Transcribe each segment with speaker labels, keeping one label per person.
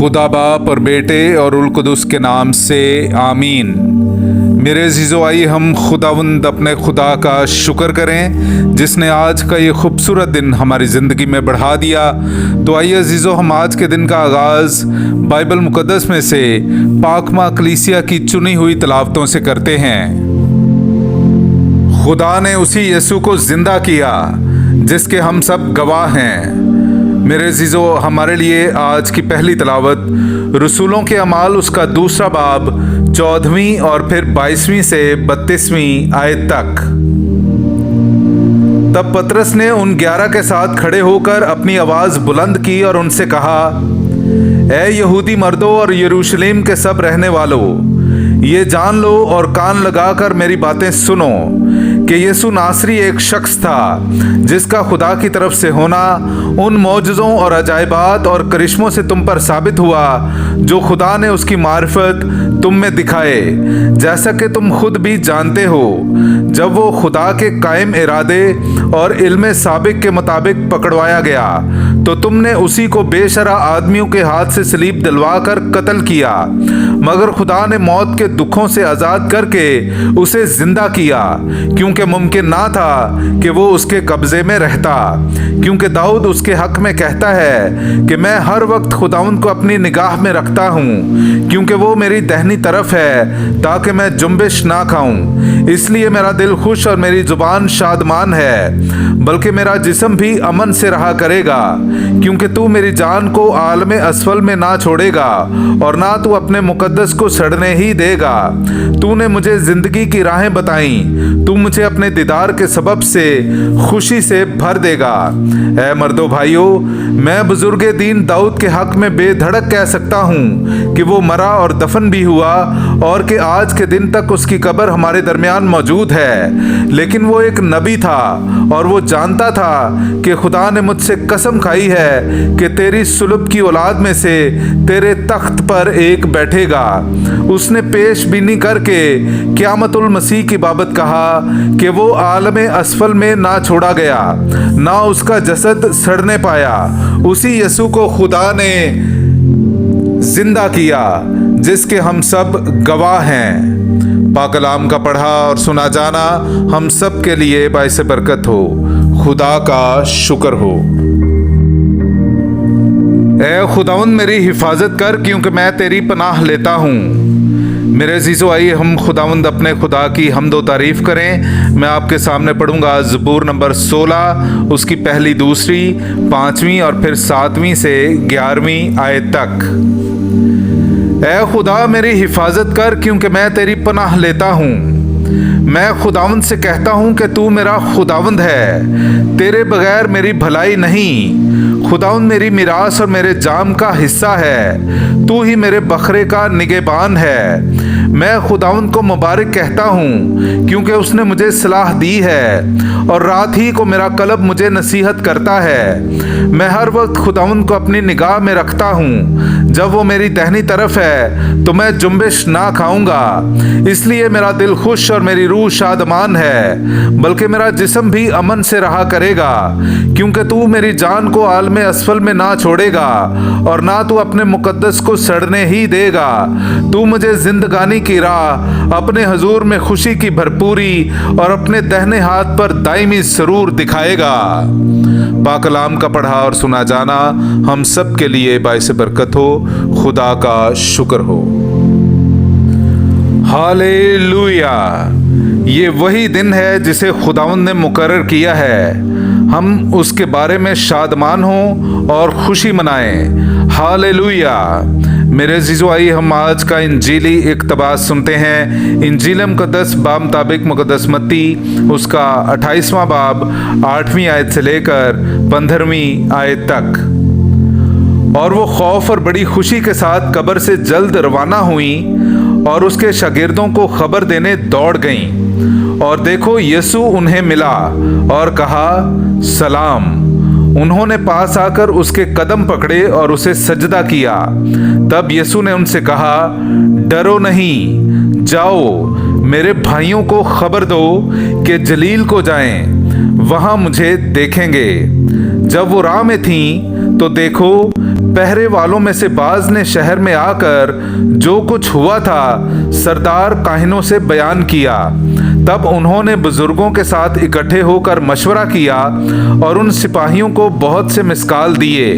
Speaker 1: खुदा बाप और बेटे और उल कुदुस के नाम से आमीन। मेरे अज़ीज़ो, आइए हम खुदावंद अपने खुदा का शुक्र करें जिसने आज का ये खूबसूरत दिन हमारी ज़िंदगी में बढ़ा दिया। तो आइए अज़ीज़ो, हम आज के दिन का आगाज़ बाइबल मुक़द्दस में से पाकमा कलीसिया की चुनी हुई तिलावतों से करते हैं। खुदा ने उसी यीशु को ज़िंदा किया जिसके हम सब गवाह हैं। मेरे अज़ीज़ो, हमारे लिए आज की पहली तिलावत रसूलों के अमाल उसका दूसरा बाब 14वीं और फिर 22वीं से 32वीं आयत तक। तब पतरस ने उन 11 के साथ खड़े होकर अपनी आवाज़ बुलंद की और उनसे कहा, ऐ यहूदी मर्दों और यरूशलेम के सब रहने वालों, ये जान लो और कान लगाकर मेरी बातें सुनो कि यीशु नासरी एक शख्स था जिसका खुदा की तरफ से होना उन मौजज़ों और अजायबात और करिश्मों से तुम पर साबित हुआ जो खुदा ने उसकी मार्फत तुम में दिखाए, जैसा कि तुम खुद भी जानते हो। जब वो खुदा के कायम इरादे और इल्म साबिक के मुताबिक पकड़वाया गया तो तुमने उसी को बेशरा आदमियों के हाथ से सलीब दिलवा कर कत्ल किया, मगर खुदा ने मौत के दुखों से आज़ाद करके उसे जिंदा किया, क्योंकि मुमकिन ना था कि वो उसके कब्जे में रहता। क्योंकि दाऊद उसके हक में कहता है कि मैं हर वक्त खुदाउन को अपनी निगाह में रखता हूँ, क्योंकि वो मेरी दाहिनी तरफ है ताकि मैं जुम्बिश ना खाऊं। इसलिए मेरा दिल खुश और मेरी जुबान शादमान है, बल्कि मेरा जिस्म भी अमन से रहा करेगा, क्योंकि तू मेरी जान को आलमे असफल में ना छोड़ेगा और ना तू अपने मुकद्दस को सड़ने ही देगा। तूने मुझे जिंदगी की राहें बताई, तू मुझे अपने दीदार के सबब से खुशी से भर देगा। ऐ मर्दो भाइयों, मैं बुजुर्ग दीन दाऊद के हक में बेधड़क कह सकता हूँ कि वो मरा और दफन भी हुआ और कि आज के दिन तक उसकी कब्र हमारे दरमियान मौजूद है। लेकिन वो एक नबी था और वो जानता था कि खुदा ने मुझसे कसम खाई है कि तेरी सुलब की औलाद में से तेरे तख्त पर एक बैठेगा। उसने पेश बीनी करके क़यामतुल मसीह की बाबत कहा कि वो आलमे असफल में ना छोड़ा गया, ना उसका जसद सड़ने पाया। उसी यीशु को खुदा ने जिंदा किया जिसके हम सब गवाह हैं। पाक कलाम का पढ़ा और सुना जाना हम सब के लिए बाइस बरकत हो। खुदा का शुक्र हो। ऐ खुदावंद, मेरी हिफाजत कर, क्योंकि मैं तेरी पनाह लेता हूँ। मेरे अज़ीज़ो, आइए हम खुदावंद अपने खुदा की हम्द व तारीफ़ करें। मैं आपके सामने पढ़ूंगा ज़बूर नंबर 16, उसकी पहली, दूसरी, 5वीं और फिर 7वीं से 11वीं आयत तक। ऐ खुदा, मेरी हिफाजत कर, क्योंकि मैं तेरी पनाह लेता हूँ। मैं खुदावंद से कहता हूँ कि तू मेरा खुदावंद है, तेरे बगैर मेरी भलाई नहीं। खुदावंद मेरी मिरास और मेरे जाम का हिस्सा है, तू ही मेरे बकरे का निगहबान है। मैं खुदावंद को मुबारक कहता हूँ, क्योंकि उसने मुझे सलाह दी है और रात ही को मेरा कल्ब मुझे नसीहत करता है। मैं हर वक्त खुदावंद को अपनी निगाह में रखता हूँ। जब वो मेरी दाहिनी तरफ है तो मैं जुम्बिश ना खाऊंगा। इसलिए मेरा दिल खुश और मेरी रूह शादमान है, बल्कि मेरा जिस्म भी अमन से रहा करेगा, क्योंकि तू मेरी जान को आलमे असफल में ना छोड़ेगा और ना तू अपने मुकद्दस को सड़ने ही देगा। तू मुझे जिंदगानी की राह, अपने हजूर में खुशी की भरपूरी और अपने दाहिने हाथ पर दायमी सरूर दिखाएगा। पाक कलाम का पढ़ा और सुना जाना हम सब के लिए बाइस बरकत हो। खुदा का शुक्र हो। हालेलुया। ये वही दिन है जिसे खुदावंद ने मुकर्रर किया है। हम उसके बारे में शादमान हों और खुशी मनाएं। हालेलुया। मेरे अज़ीज़ो, आइए हम आज का इंजीली इक़्तिबास सुनते हैं। इंजील मुक़द्दस बाब मुताबिक मुक़द्दस मत्ती उसका 28वां बाब 8वीं आयत से लेकर 15वीं आयत तक। और वो खौफ और बड़ी खुशी के साथ कब्र से जल्द रवाना हुई और उसके शागिर्दों को खबर देने दौड़ गईं। और देखो, यीशु उन्हें मिला और कहा, सलाम। उन्होंने पास आकर उसके कदम पकड़े और उसे सजदा किया। तब यीशु ने उनसे कहा, डरो नहीं, जाओ मेरे भाइयों को खबर दो कि जलील को जाएं, वहां मुझे देखेंगे। जब वो राह में थीं तो देखो, पहरे वालों में से बाज ने शहर में आकर जो कुछ हुआ था सरदार काहिनों से बयान किया। तब उन्होंने बुजुर्गों के साथ इकट्ठे होकर मशवरा किया और उन सिपाहियों को बहुत से मिसकाल दिए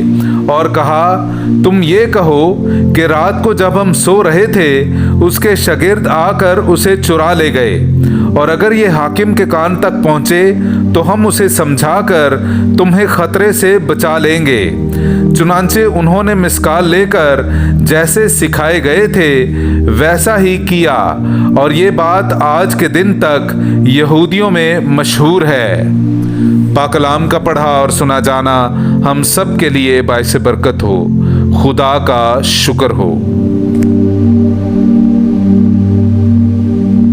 Speaker 1: और कहा, तुम ये कहो कि रात को जब हम सो रहे थे उसके शागिर्द आकर उसे चुरा ले गए, और अगर ये हाकिम के कान तक पहुंचे तो हम उसे समझाकर तुम्हें खतरे से बचा लेंगे। चुनांचे उन्होंने मिसकाल लेकर जैसे सिखाए गए थे वैसा ही किया, और ये बात आज के दिन तक यहूदियों में मशहूर है। पाकलाम का पढ़ा और सुना जाना हम सब के लिए बाइस बरकत हो। खुदा का शुक्र हो।